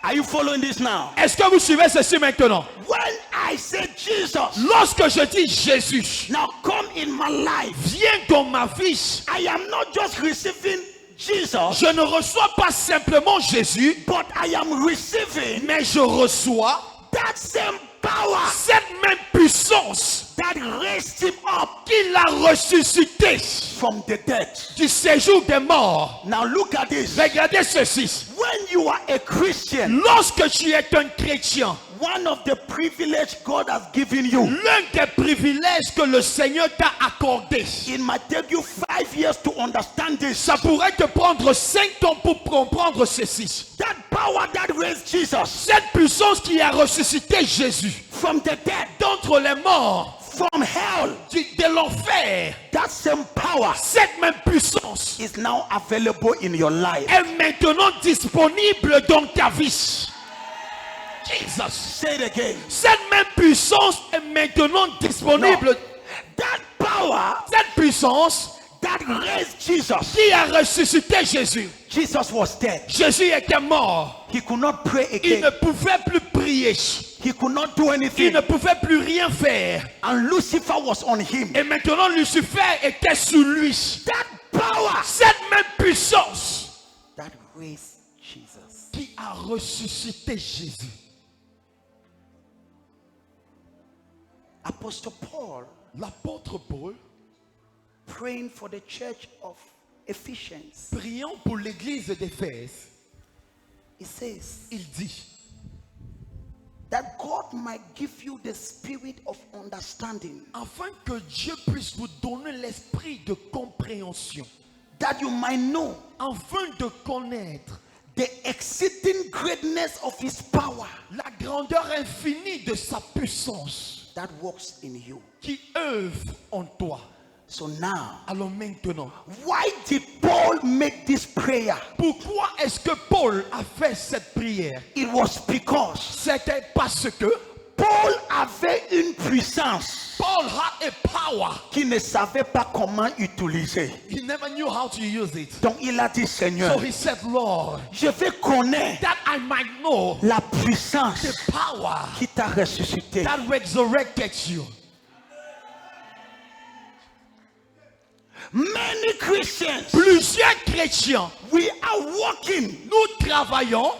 Speaker 1: Are you following this now?
Speaker 3: Est-ce que vous suivez ceci maintenant?
Speaker 1: When I say Jesus,
Speaker 3: Lorsque je dis Jésus,
Speaker 1: now come in my life,
Speaker 3: viens dans ma vie,
Speaker 1: I am not just receiving Jesus,
Speaker 3: je ne reçois pas simplement Jésus,
Speaker 1: but I am receiving
Speaker 3: mais je reçois
Speaker 1: that same power
Speaker 3: cette même puissance
Speaker 1: that raised him up
Speaker 3: qui l'a ressuscité
Speaker 1: from the dead.
Speaker 3: du séjour des morts.
Speaker 1: Now look at this.
Speaker 3: Regardez ceci.
Speaker 1: When you are a Christian,
Speaker 3: Lorsque tu es un chrétien,
Speaker 1: one of the privileges God has given you,
Speaker 3: l'un des privilèges que le Seigneur t'a accordé,
Speaker 1: it might take you 5 years to understand this.
Speaker 3: ça pourrait te prendre 5 ans pour comprendre ceci.
Speaker 1: That power that raised Jesus
Speaker 3: Cette puissance qui a ressuscité Jésus
Speaker 1: from the dead,
Speaker 3: d'entre les morts,
Speaker 1: from hell,
Speaker 3: de l'enfer,
Speaker 1: that same power
Speaker 3: cette même puissance
Speaker 1: is now available in your life.
Speaker 3: est maintenant disponible dans ta vie. Jesus.
Speaker 1: Say it again.
Speaker 3: Cette même puissance est maintenant disponible.
Speaker 1: That power
Speaker 3: Cette puissance
Speaker 1: that raised Jesus.
Speaker 3: qui a ressuscité Jésus.
Speaker 1: Jesus was dead.
Speaker 3: Jésus était mort.
Speaker 1: He could not pray
Speaker 3: Il ne
Speaker 1: again.
Speaker 3: pouvait plus prier.
Speaker 1: He could not do
Speaker 3: Il
Speaker 1: anything.
Speaker 3: ne pouvait plus rien faire.
Speaker 1: And Lucifer was on him.
Speaker 3: Et maintenant, Lucifer était sous lui.
Speaker 1: That power
Speaker 3: Cette même puissance
Speaker 1: that raised Jesus.
Speaker 3: qui a ressuscité Jésus.
Speaker 1: Apostle Paul,
Speaker 3: L'apôtre Paul,
Speaker 1: praying for the church of Ephesians,
Speaker 3: priant pour l'église d'Éphèse,
Speaker 1: he says
Speaker 3: il dit
Speaker 1: that God might give you the spirit of understanding,
Speaker 3: afin que Dieu puisse vous donner l'esprit de compréhension,
Speaker 1: that you might know
Speaker 3: afin de connaître
Speaker 1: the exceeding greatness of his power
Speaker 3: la grandeur infinie de sa puissance
Speaker 1: that works in you.
Speaker 3: qui œuvre en toi.
Speaker 1: So now,
Speaker 3: Alors maintenant,
Speaker 1: why did Paul make this prayer?
Speaker 3: pourquoi est-ce que Paul a fait cette prière?
Speaker 1: It was because
Speaker 3: C'était parce que
Speaker 1: Paul avait une puissance
Speaker 3: Paul had a power.
Speaker 1: qu'il ne savait pas comment utiliser.
Speaker 3: He never knew how to use it.
Speaker 1: Donc il a dit, Seigneur,
Speaker 3: So he said, Lord,
Speaker 1: je vais connaître
Speaker 3: that I might know
Speaker 1: la puissance
Speaker 3: the power
Speaker 1: qui t'a ressuscité.
Speaker 3: that resurrected you.
Speaker 1: Many Christians,
Speaker 3: Plusieurs chrétiens,
Speaker 1: we are walking,
Speaker 3: nous travaillons,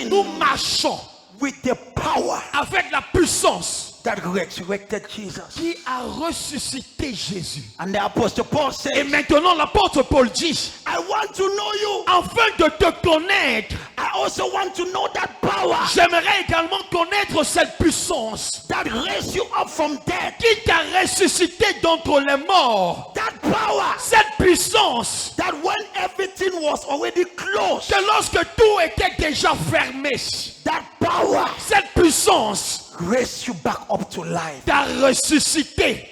Speaker 3: nous marchons
Speaker 1: with the power
Speaker 3: avec la puissance
Speaker 1: that resurrected Jesus.
Speaker 3: qui a ressuscité Jésus.
Speaker 1: And the Apostle Paul
Speaker 3: Et
Speaker 1: said,
Speaker 3: maintenant l'apôtre Paul dit,
Speaker 1: I want to know you.
Speaker 3: afin de te connaître,
Speaker 1: I also want to know that power
Speaker 3: j'aimerais également connaître cette puissance
Speaker 1: that raised you up from death.
Speaker 3: qui t'a ressuscité d'entre les morts.
Speaker 1: That power
Speaker 3: Cette puissance
Speaker 1: that when everything was already closed,
Speaker 3: que lorsque tout était déjà fermé,
Speaker 1: that power
Speaker 3: cette puissance
Speaker 1: raised you back up to life.
Speaker 3: t'a ressuscité.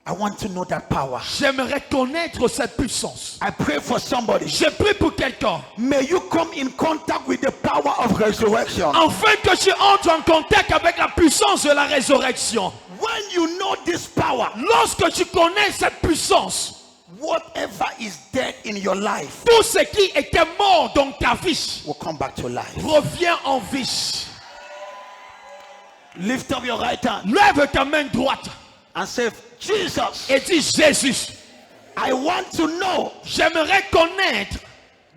Speaker 1: I want to know that power.
Speaker 3: J'aimerais connaître cette puissance.
Speaker 1: I pray for somebody.
Speaker 3: Je prie pour quelqu'un,
Speaker 1: May you come in contact with the power of resurrection.
Speaker 3: afin que tu entres en contact avec la puissance de la résurrection.
Speaker 1: When you know this power,
Speaker 3: Lorsque tu connais cette puissance,
Speaker 1: whatever is dead in your life
Speaker 3: tout ce qui était mort dans ta vie
Speaker 1: will come back to life.
Speaker 3: revient en vie.
Speaker 1: Lift up your right hand
Speaker 3: Lève ta main droite
Speaker 1: and say, Jesus,
Speaker 3: et dis, Jésus,
Speaker 1: I want to know
Speaker 3: j'aimerais connaître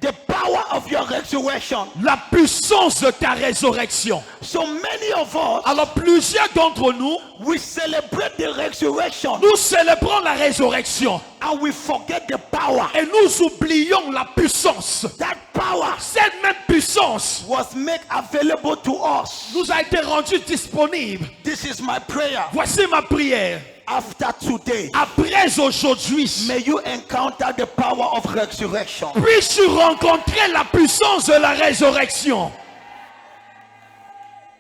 Speaker 1: the power of your resurrection.
Speaker 3: la puissance de ta résurrection.
Speaker 1: So many of us,
Speaker 3: Alors plusieurs d'entre nous,
Speaker 1: we celebrate the resurrection
Speaker 3: nous célébrons la résurrection
Speaker 1: and we forget the power.
Speaker 3: et nous oublions la puissance.
Speaker 1: That power
Speaker 3: Cette même puissance
Speaker 1: was made available to us.
Speaker 3: nous a été rendue disponible.
Speaker 1: This is my prayer.
Speaker 3: Voici ma prière.
Speaker 1: After today,
Speaker 3: Après aujourd'hui,
Speaker 1: may you encounter the power of resurrection.
Speaker 3: puisses-tu rencontrer la puissance de la résurrection.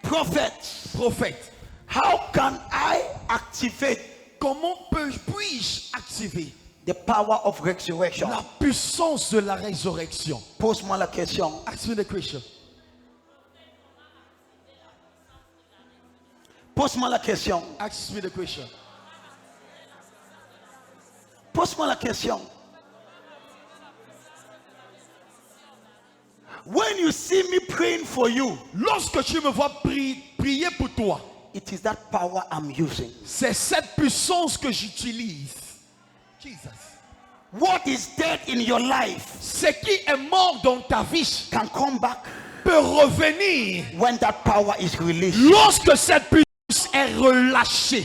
Speaker 1: Prophet,
Speaker 3: Prophète,
Speaker 1: how can I activate
Speaker 3: comment puis-je activer
Speaker 1: the power of resurrection?
Speaker 3: la puissance de la résurrection?
Speaker 1: Pose-moi la question.
Speaker 3: Ask me the question.
Speaker 1: Pose-moi la question.
Speaker 3: Ask me the question.
Speaker 1: Pose-moi la question. When you see me praying for you,
Speaker 3: Lorsque tu me vois prier pour toi,
Speaker 1: it is that power I'm using.
Speaker 3: c'est cette puissance que j'utilise. Jesus.
Speaker 1: What is dead in your life
Speaker 3: Ce qui est mort dans ta vie
Speaker 1: can come back
Speaker 3: peut revenir
Speaker 1: when that power is released.
Speaker 3: lorsque cette puissance est relâchée.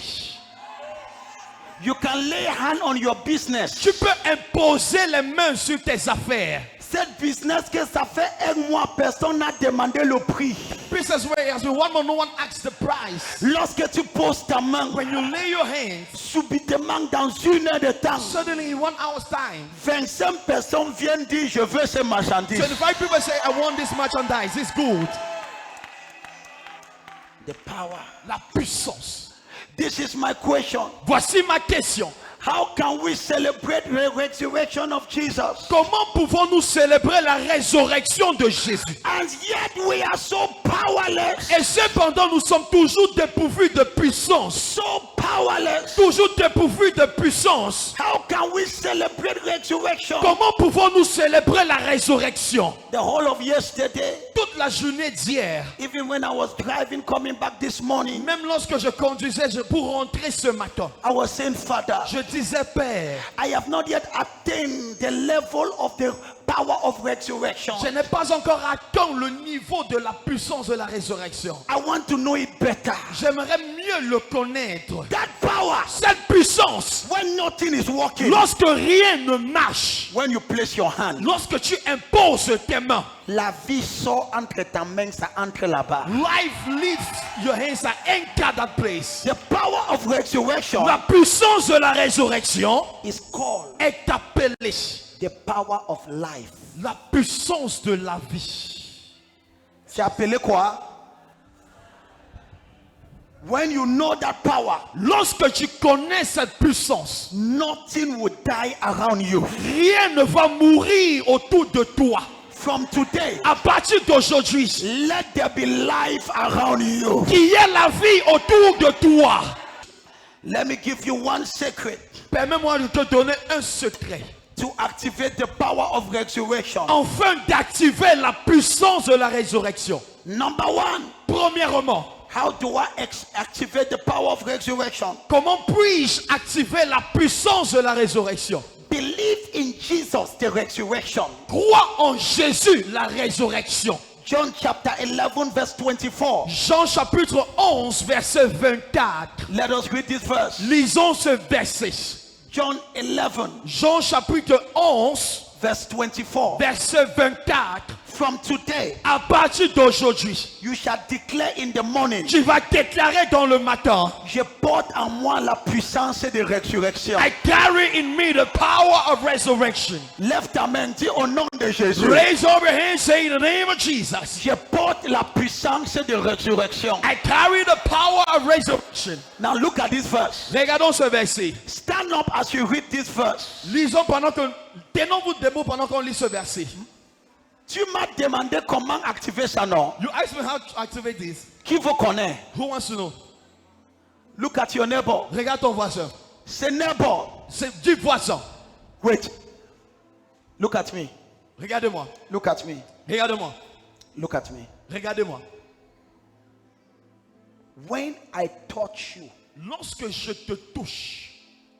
Speaker 1: You can lay hand on your business.
Speaker 3: Tu peux imposer les mains sur tes affaires.
Speaker 1: Cette business que ça fait un mois, personne n'a demandé le prix.
Speaker 3: Business where it has been 1 month, no one asks the price.
Speaker 1: Lorsque tu poses ta main,
Speaker 3: When you lay your hands,
Speaker 1: subitement dans une heure de temps,
Speaker 3: suddenly in 1 hour's time,
Speaker 1: 25 personnes viennent dire je veux ces marchandises.
Speaker 3: 25 people say, I want this merchandise, it's good.
Speaker 1: The power.
Speaker 3: La puissance.
Speaker 1: This is my question.
Speaker 3: Voici ma question.
Speaker 1: How can we celebrate the resurrection of Jesus?
Speaker 3: Comment pouvons-nous célébrer la résurrection de Jésus?
Speaker 1: And yet we are so powerless.
Speaker 3: Et cependant, nous sommes toujours dépourvus de puissance.
Speaker 1: So powerless.
Speaker 3: Toujours dépourvus de puissance.
Speaker 1: How can we celebrate resurrection?
Speaker 3: Comment pouvons-nous célébrer la résurrection?
Speaker 1: The whole of yesterday,
Speaker 3: Toute la journée d'hier,
Speaker 1: even when I was driving coming back this morning,
Speaker 3: même lorsque je conduisais pour rentrer ce matin,
Speaker 1: I was saying, Father,
Speaker 3: je disais, Père,
Speaker 1: I have not yet attained the level of the power of resurrection.
Speaker 3: je n'ai pas encore atteint le niveau de la puissance de la résurrection.
Speaker 1: I want to know it better.
Speaker 3: J'aimerais mieux le connaître.
Speaker 1: That power,
Speaker 3: Cette puissance,
Speaker 1: when nothing is working,
Speaker 3: lorsque rien ne marche,
Speaker 1: when you place your hand,
Speaker 3: lorsque tu imposes tes mains,
Speaker 1: la vie sort entre ta main, ça entre là-bas.
Speaker 3: life lifts your hands and enter that place.
Speaker 1: The power of resurrection
Speaker 3: La puissance de la résurrection
Speaker 1: is called
Speaker 3: est appelée
Speaker 1: the power of life.
Speaker 3: La puissance de la vie.
Speaker 1: C'est appelé quoi? When you know that power,
Speaker 3: Lorsque tu connais cette puissance,
Speaker 1: nothing will die around you.
Speaker 3: rien ne va mourir autour de toi.
Speaker 1: From today,
Speaker 3: À partir d'aujourd'hui,
Speaker 1: let there be life around you.
Speaker 3: qu'il y ait la vie autour de toi.
Speaker 1: Let me give you one secret
Speaker 3: Permets-moi de te donner un secret.
Speaker 1: to activate the power of resurrection.
Speaker 3: Afin d'activer la puissance de la résurrection.
Speaker 1: Number one,
Speaker 3: Premièrement,
Speaker 1: how do I activate the power of resurrection?
Speaker 3: comment puis-je activer la puissance de la résurrection?
Speaker 1: Believe in Jesus, the resurrection.
Speaker 3: Crois en Jésus, la résurrection.
Speaker 1: John chapter 11, verse 24.
Speaker 3: Jean chapitre 11, verset 24.
Speaker 1: Let us read this verse.
Speaker 3: Lisons ce verset.
Speaker 1: John 11,
Speaker 3: Jean chapitre 11,
Speaker 1: verse 24.
Speaker 3: verset 24.
Speaker 1: From today,
Speaker 3: À partir d'aujourd'hui,
Speaker 1: you shall declare in the morning,
Speaker 3: tu vas déclarer dans le matin,
Speaker 1: je porte en moi la puissance de résurrection.
Speaker 3: I carry in me the power of resurrection.
Speaker 1: Lève ta main, dis au nom de Jésus.
Speaker 3: Raise over your hand, say in the name of Jesus,
Speaker 1: Je porte la puissance de résurrection.
Speaker 3: I carry the power of resurrection.
Speaker 1: Now look at this verse.
Speaker 3: Regardons ce verset.
Speaker 1: Stand up as you read this verse.
Speaker 3: Lisons pendant que, tenons-vous debout pendant qu'on lit ce verset.
Speaker 1: Tu m'as demandé comment activer ça, non?
Speaker 3: You asked me how to activate this.
Speaker 1: Qui vous connaît?
Speaker 3: Who wants to know?
Speaker 1: Look at your neighbor.
Speaker 3: Regarde ton voisin.
Speaker 1: Say neighbor.
Speaker 3: C'est du voisin.
Speaker 1: Wait. Look at me.
Speaker 3: Regardez-moi.
Speaker 1: Look at me.
Speaker 3: Regardez-moi.
Speaker 1: Look at me.
Speaker 3: Regardez-moi.
Speaker 1: When I touch you,
Speaker 3: Lorsque je te touche,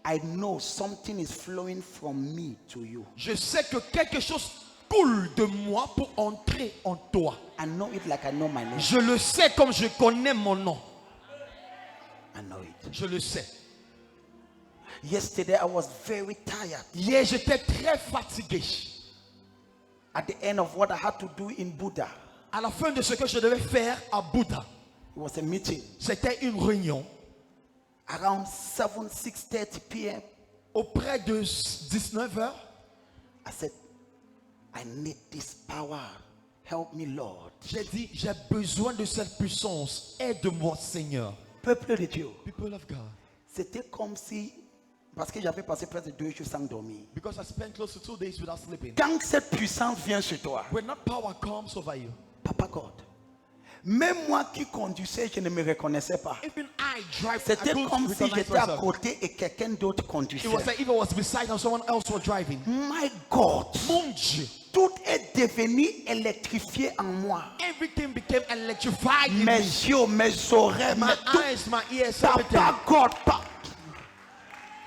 Speaker 1: I know something is flowing from me to you.
Speaker 3: je sais que quelque chose coule de moi pour entrer en toi.
Speaker 1: I know it like I know my name.
Speaker 3: Je le sais comme je connais mon nom.
Speaker 1: I know it.
Speaker 3: Je le sais.
Speaker 1: Yesterday I was very tired.
Speaker 3: Hier, j'étais très fatigué.
Speaker 1: At the end of what I had to do in Buddha,
Speaker 3: À la fin de ce que je devais faire à Bouddha,
Speaker 1: it was a meeting
Speaker 3: c'était une réunion
Speaker 1: around 6:30 p.m.
Speaker 3: auprès de 19h.
Speaker 1: I said, I need this power. Help me, Lord.
Speaker 3: J'ai dit, j'ai besoin de cette puissance. Aide-moi, Seigneur.
Speaker 1: Peuple de Dieu,
Speaker 3: People of God.
Speaker 1: c'était comme si, parce que j'avais passé presque 2 jours sans dormir.
Speaker 3: Because I spent close to 2 days without sleeping.
Speaker 1: Quand cette puissance vient sur toi,
Speaker 3: When that power comes over you,
Speaker 1: Papa God, même moi qui conduisais, je ne me reconnaissais pas.
Speaker 3: even I drive, I
Speaker 1: C'était
Speaker 3: couldn't
Speaker 1: comme si
Speaker 3: recognize
Speaker 1: j'étais à
Speaker 3: myself.
Speaker 1: côté et quelqu'un d'autre
Speaker 3: It
Speaker 1: conduisait.
Speaker 3: was like if I was beside and someone else was driving.
Speaker 1: My God,
Speaker 3: Mon Dieu.
Speaker 1: tout est devenu électrifié en moi.
Speaker 3: Everything became electrified in
Speaker 1: Mes
Speaker 3: me.
Speaker 1: yeux, mes oreilles,
Speaker 3: My
Speaker 1: mes tout.
Speaker 3: eyes, my ears, everything.
Speaker 1: Papa God,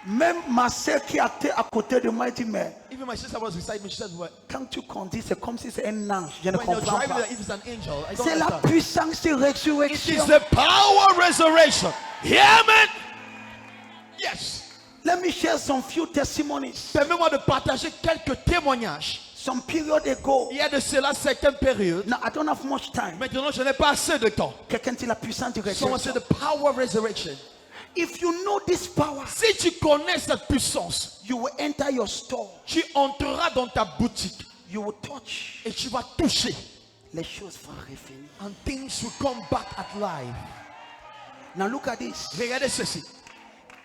Speaker 1: même ma soeur qui était à côté de moi dit, mais
Speaker 3: Even my sister was beside me. She said, "What?
Speaker 1: quand tu conduis, c'est comme si c'est un ange. Je ne
Speaker 3: When you're
Speaker 1: comprends
Speaker 3: driving,
Speaker 1: pas.
Speaker 3: like if it's an angel, I don't
Speaker 1: C'est la
Speaker 3: understand."
Speaker 1: puissance de
Speaker 3: It
Speaker 1: résurrection.
Speaker 3: is the power of resurrection. Yeah, man. Yes.
Speaker 1: Let me share some few testimonies.
Speaker 3: Permets-moi de partager quelques témoignages.
Speaker 1: Some period ago.
Speaker 3: Il y a de cela certaines périodes.
Speaker 1: Now I don't have much time.
Speaker 3: Maintenant, je n'ai pas assez de temps.
Speaker 1: Quelqu'un dit la puissance de
Speaker 3: Someone
Speaker 1: résurrection.
Speaker 3: said the power of resurrection.
Speaker 1: If you know this power,
Speaker 3: Si tu connais cette puissance,
Speaker 1: you will enter your store.
Speaker 3: tu entreras dans ta boutique
Speaker 1: You will touch.
Speaker 3: et tu vas toucher.
Speaker 1: Les choses vont revenir.
Speaker 3: And things will come back at life.
Speaker 1: Now look at this.
Speaker 3: Regardez ceci.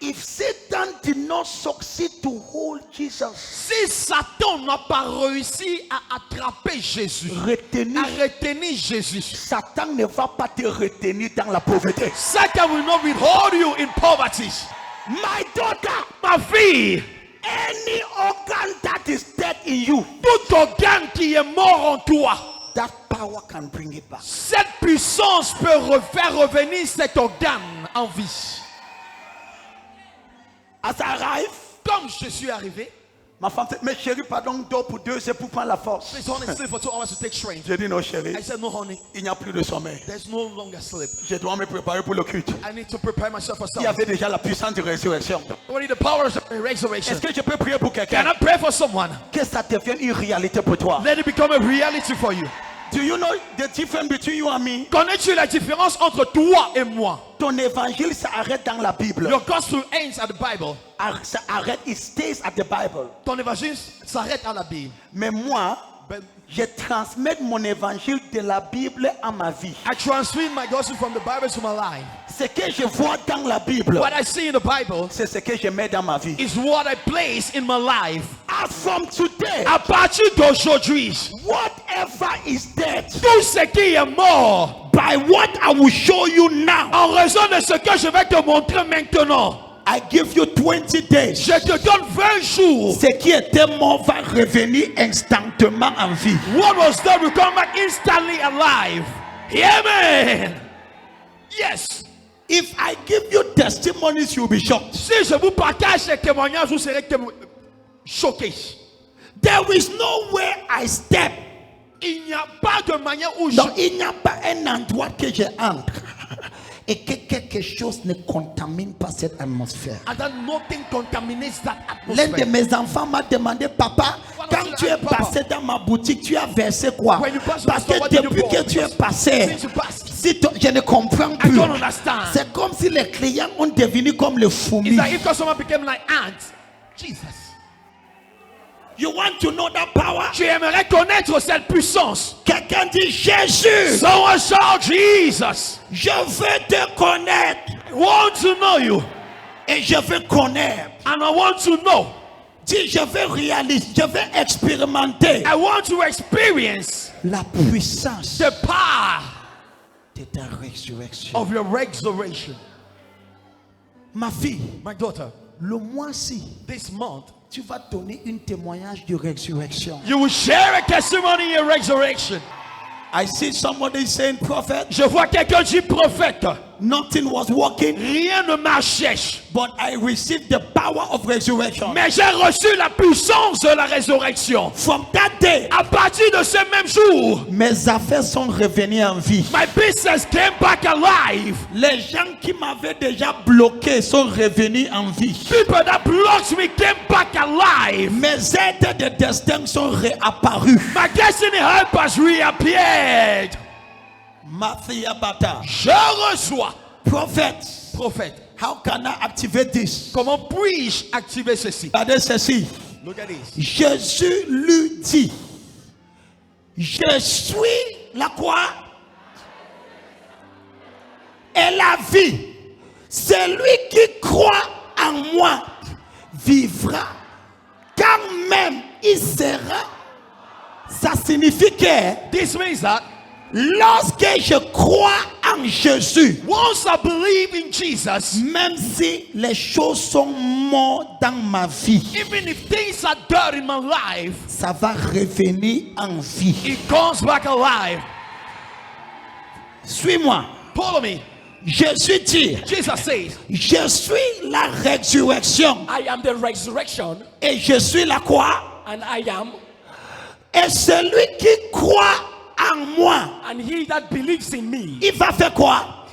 Speaker 1: If Satan did not succeed to hold Jesus,
Speaker 3: Si Satan n'a pas réussi à attraper Jésus, à
Speaker 1: retenir,
Speaker 3: retenir Jésus,
Speaker 1: Satan ne va pas te retenir dans la pauvreté.
Speaker 3: Satan will not withhold you in poverty.
Speaker 1: My daughter,
Speaker 3: Ma fille,
Speaker 1: any organ that is dead in you,
Speaker 3: tout organe qui est mort en toi,
Speaker 1: that power can bring it back.
Speaker 3: cette puissance peut faire revenir cet organe en vie.
Speaker 1: As I arrive,
Speaker 3: Comme je suis arrivé,
Speaker 1: ma femme dit, mais chérie, pardon, dors pour 2 heures pour prendre la force.
Speaker 3: please only sleep for 2 hours to take strength.
Speaker 1: J'ai dit non, chérie,
Speaker 3: I said, no, honey,
Speaker 1: il n'y a plus de sommeil.
Speaker 3: there's no longer sleep.
Speaker 1: Je dois me préparer pour le culte.
Speaker 3: I need to prepare myself for
Speaker 1: Il y
Speaker 3: something.
Speaker 1: avait déjà la puissance de résurrection.
Speaker 3: What is the power of resurrection?
Speaker 1: Est-ce que je peux prier pour
Speaker 3: Can
Speaker 1: quelqu'un?
Speaker 3: I pray for someone?
Speaker 1: Que ça devienne une réalité pour toi.
Speaker 3: Let it become a reality for you.
Speaker 1: Do you know the difference between you and me?
Speaker 3: Connais-tu la différence entre toi et moi?
Speaker 1: Ton évangile s'arrête dans la Bible.
Speaker 3: Your gospel ends at the Bible.
Speaker 1: Ça arrête, it stays at the Bible.
Speaker 3: Ton évangile s'arrête à la Bible.
Speaker 1: Mais moi, je transmets mon évangile de la Bible à ma vie.
Speaker 3: I transmit my gospel from the Bible to my life.
Speaker 1: Ce que je vois dans la Bible,
Speaker 3: What I see in the Bible
Speaker 1: c'est ce que je mets dans ma vie.
Speaker 3: is what I place in my life.
Speaker 1: As from today,
Speaker 3: À partir d'aujourd'hui,
Speaker 1: whatever is dead,
Speaker 3: tout ce qui est mort,
Speaker 1: by what I will show you now,
Speaker 3: en raison de ce que je vais te montrer maintenant,
Speaker 1: I give you 20 days.
Speaker 3: je te donne 20 jours.
Speaker 1: Ce qui était mort va revenir instantanément en vie.
Speaker 3: What was done will come back instantly alive. Amen. Yes.
Speaker 1: If I give you testimonies, you'll be shocked.
Speaker 3: Si je vous partage ces témoignages, vous serez choqués.
Speaker 1: There is no way I step.
Speaker 3: Il n'y a pas de manière où
Speaker 1: Non, il n'y a pas un endroit que je entre et que quelque chose ne contamine pas cette atmosphère.
Speaker 3: and that nothing contaminates that
Speaker 1: L'un de
Speaker 3: atmosphere.
Speaker 1: mes enfants m'a demandé, papa, quand tu es passé dans ma boutique, tu as versé quoi?
Speaker 3: When you pass
Speaker 1: Parce
Speaker 3: the store, what
Speaker 1: que
Speaker 3: did you
Speaker 1: depuis
Speaker 3: pour?
Speaker 1: que tu es passé,
Speaker 3: Since you passed,
Speaker 1: je ne comprends
Speaker 3: I
Speaker 1: plus.
Speaker 3: don't understand.
Speaker 1: C'est comme si les clients ont devenu comme les
Speaker 3: It's
Speaker 1: fourmis.
Speaker 3: like if customer became like ants. Jesus.
Speaker 1: You want to know that power?
Speaker 3: Tu aimerais connaître cette puissance.
Speaker 1: Quelqu'un dit Jésus,
Speaker 3: Someone shout Jesus.
Speaker 1: je veux te connaître
Speaker 3: I want to know you.
Speaker 1: et je veux connaître.
Speaker 3: And I want to know.
Speaker 1: Dis, je veux réaliser, je veux expérimenter
Speaker 3: I want to experience
Speaker 1: la puissance
Speaker 3: the power
Speaker 1: de ta résurrection.
Speaker 3: of your resurrection.
Speaker 1: Ma fille,
Speaker 3: My daughter,
Speaker 1: le mois-ci,
Speaker 3: this month,
Speaker 1: tu vas donner un témoignage de résurrection.
Speaker 3: you will share a testimony in your resurrection.
Speaker 1: I see somebody saying, prophet,
Speaker 3: Je vois quelqu'un dire prophète.
Speaker 1: nothing was working,
Speaker 3: Rien ne marchait.
Speaker 1: but I received the power of resurrection.
Speaker 3: Mais j'ai reçu la puissance de la résurrection.
Speaker 1: From that day,
Speaker 3: À partir de ce même jour,
Speaker 1: mes affaires sont revenues en vie.
Speaker 3: my business came back alive.
Speaker 1: Les gens qui m'avaient déjà bloqué sont revenus en vie.
Speaker 3: People that blocked me came back alive.
Speaker 1: Mes aides de destin sont réapparus.
Speaker 3: My destiny helpers reappeared.
Speaker 1: Mathia Bata.
Speaker 3: Je reçois.
Speaker 1: Prophète,
Speaker 3: Prophète,
Speaker 1: how can I activate this?
Speaker 3: comment puis-je activer ceci?
Speaker 1: Regardez ceci.
Speaker 3: Look at this.
Speaker 1: Jésus lui dit, je suis la croix et la vie. Celui qui croit en moi vivra quand même il sera. Ça signifie que
Speaker 3: This means that
Speaker 1: lorsque je crois en Jésus,
Speaker 3: once I believe in Jesus,
Speaker 1: même si les choses sont mortes dans ma vie,
Speaker 3: even if things are dead in my life,
Speaker 1: ça va revenir en vie.
Speaker 3: it comes back alive.
Speaker 1: Suis-moi.
Speaker 3: Follow me.
Speaker 1: Jésus dit,
Speaker 3: Jesus says,
Speaker 1: je suis la résurrection
Speaker 4: I am the resurrection,
Speaker 1: et je suis la croix.
Speaker 4: and I am,
Speaker 1: Et celui qui croit en moi,
Speaker 4: and he that believes in me.
Speaker 1: il va faire quoi?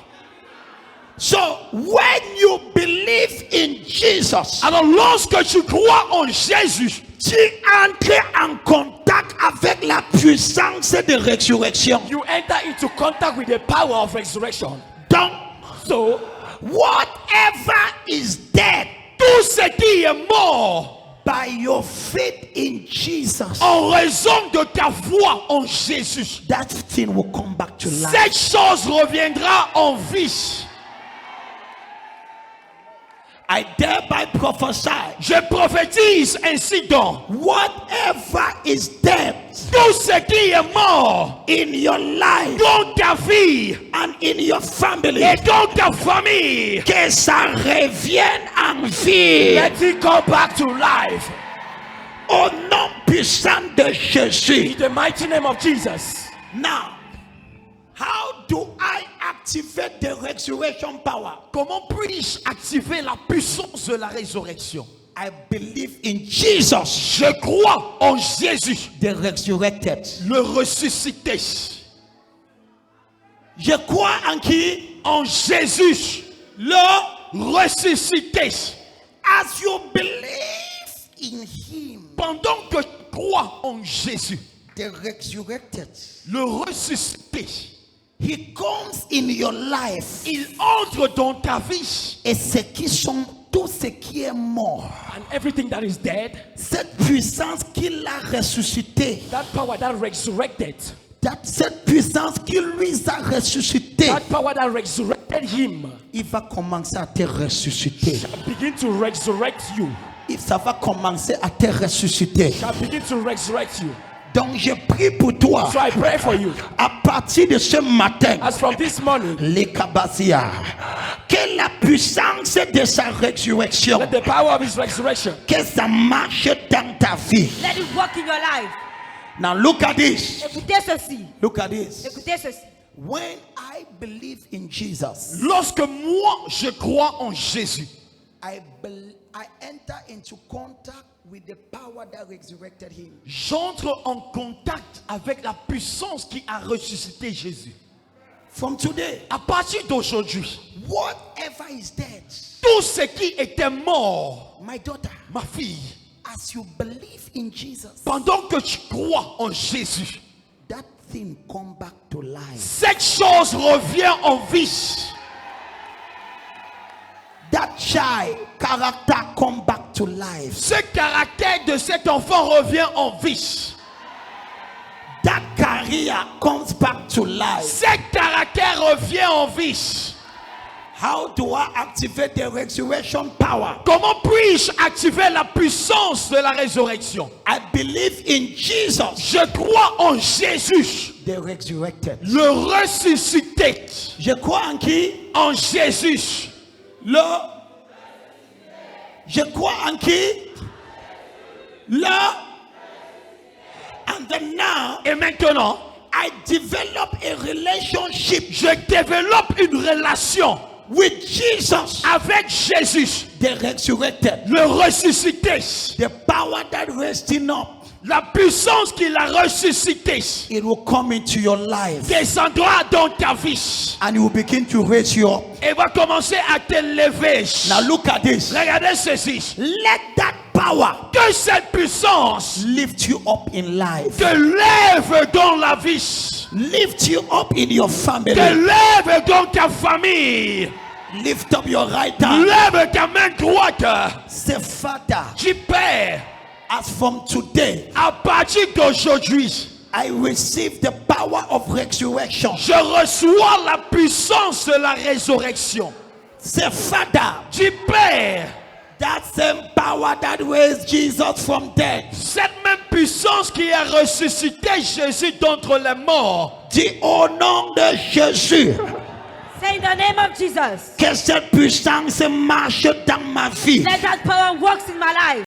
Speaker 1: So when you believe in Jesus,
Speaker 3: alors lorsque tu crois en Jésus,
Speaker 1: tu entres en contact avec la puissance de résurrection.
Speaker 4: You enter into contact with the power of resurrection.
Speaker 1: Donc,
Speaker 4: So,
Speaker 1: whatever is dead,
Speaker 3: tout ce qui est mort,
Speaker 1: by your faith in Jesus,
Speaker 3: en raison de ta foi en Jésus,
Speaker 1: that thing will come back to life.
Speaker 3: cette chose reviendra en vie.
Speaker 1: I thereby prophesy,
Speaker 3: Je prophétise ainsi donc,
Speaker 1: whatever is dead
Speaker 3: tout ce qui est mort
Speaker 1: in your life
Speaker 3: dans ta vie
Speaker 1: and in your family,
Speaker 3: et dans ta famille,
Speaker 1: que ça revienne en vie
Speaker 4: let it come back to life.
Speaker 1: au nom puissant de Jésus.
Speaker 4: In the mighty name of Jesus.
Speaker 1: Now, how do I activate the resurrection power?
Speaker 3: comment puis-je activer la puissance de la résurrection?
Speaker 1: I believe in Jesus,
Speaker 3: Je crois en Jésus,
Speaker 1: the resurrected.
Speaker 3: le ressuscité.
Speaker 1: Je crois en qui?
Speaker 3: En Jésus,
Speaker 1: Le.
Speaker 3: ressuscité.
Speaker 1: As you believe in him,
Speaker 3: Pendant que tu crois en Jésus,
Speaker 1: the resurrected,
Speaker 3: le ressuscité,
Speaker 1: he comes in your life.
Speaker 3: il entre dans ta vie
Speaker 1: Et ceux qui sont tout ce qui est mort,
Speaker 4: and everything that is dead,
Speaker 1: cette puissance qu'il a ressuscité,
Speaker 4: that power that resurrected,
Speaker 1: cette puissance qui lui a ressuscité,
Speaker 4: that power that resurrected him,
Speaker 1: il va commencer à te ressusciter.
Speaker 4: shall begin to resurrect you.
Speaker 1: Ça va commencer à te ressusciter.
Speaker 4: Shall begin to resurrect you.
Speaker 1: Donc je prie pour toi.
Speaker 4: So I pray for you.
Speaker 1: À partir de ce matin,
Speaker 4: As from this morning,
Speaker 1: les Kabasia, que la puissance de sa résurrection,
Speaker 4: let the power of his resurrection,
Speaker 1: que ça marche dans ta vie.
Speaker 2: Let it work in your life.
Speaker 1: Now look at this.
Speaker 2: Écoutez ceci.
Speaker 1: Look at this.
Speaker 2: Écoutez ceci.
Speaker 1: When I believe in Jesus,
Speaker 3: Lorsque moi, je crois en Jésus,
Speaker 1: I enter into contact with the power that resurrected him.
Speaker 3: j'entre en contact avec la puissance qui a ressuscité Jésus.
Speaker 1: From today,
Speaker 3: À partir d'aujourd'hui,
Speaker 1: whatever is dead,
Speaker 3: tout ce qui était mort,
Speaker 1: my daughter,
Speaker 3: ma fille,
Speaker 1: as you believe in Jesus,
Speaker 3: pendant que tu crois en Jésus,
Speaker 1: that thing come back to life.
Speaker 3: cette chose revient en vie.
Speaker 1: That child character come back to life.
Speaker 3: Ce caractère de cet enfant revient en vie.
Speaker 1: That career comes back to life.
Speaker 3: Ce caractère revient en vie.
Speaker 1: How do I activate the resurrection power?
Speaker 3: Comment puis-je activer la puissance de la résurrection?
Speaker 1: I believe in Jesus,
Speaker 3: Je crois en Jésus,
Speaker 1: the resurrected.
Speaker 3: le ressuscité.
Speaker 1: Je crois en qui?
Speaker 3: En Jésus,
Speaker 1: Je crois en qui? And then now,
Speaker 3: et maintenant,
Speaker 1: I develop a relationship
Speaker 3: je développe une relation
Speaker 1: with Jesus,
Speaker 3: avec Jésus,
Speaker 1: the resurrected.
Speaker 3: le ressuscité.
Speaker 1: The power that resting up,
Speaker 3: La puissance qui l'a ressuscité
Speaker 1: it will come into your life
Speaker 3: descendra dans ta vie
Speaker 1: and it will begin to raise you up.
Speaker 3: et va commencer à t'élever.
Speaker 1: Now look at this.
Speaker 3: Regardez ceci.
Speaker 1: Let that power
Speaker 3: Que cette puissance
Speaker 1: lift you up in life.
Speaker 3: te lève dans la vie,
Speaker 1: Lift you up in your family.
Speaker 3: te lève dans ta famille,
Speaker 1: Lift up your right hand.
Speaker 3: lève ta main droite.
Speaker 1: Say, Father,
Speaker 3: Dis Père,
Speaker 1: as from today,
Speaker 3: à partir d'aujourd'hui,
Speaker 1: I receive the power of resurrection.
Speaker 3: je reçois la puissance de la résurrection.
Speaker 1: Say, Father,
Speaker 3: Dis Père,
Speaker 1: that same power that raised Jesus from dead,
Speaker 3: cette même puissance qui a ressuscité Jésus d'entre les morts,
Speaker 1: dis au nom de Jésus,
Speaker 2: Say in the name of Jesus.
Speaker 1: que cette puissance marche dans ma vie.
Speaker 2: Let that power works in my life.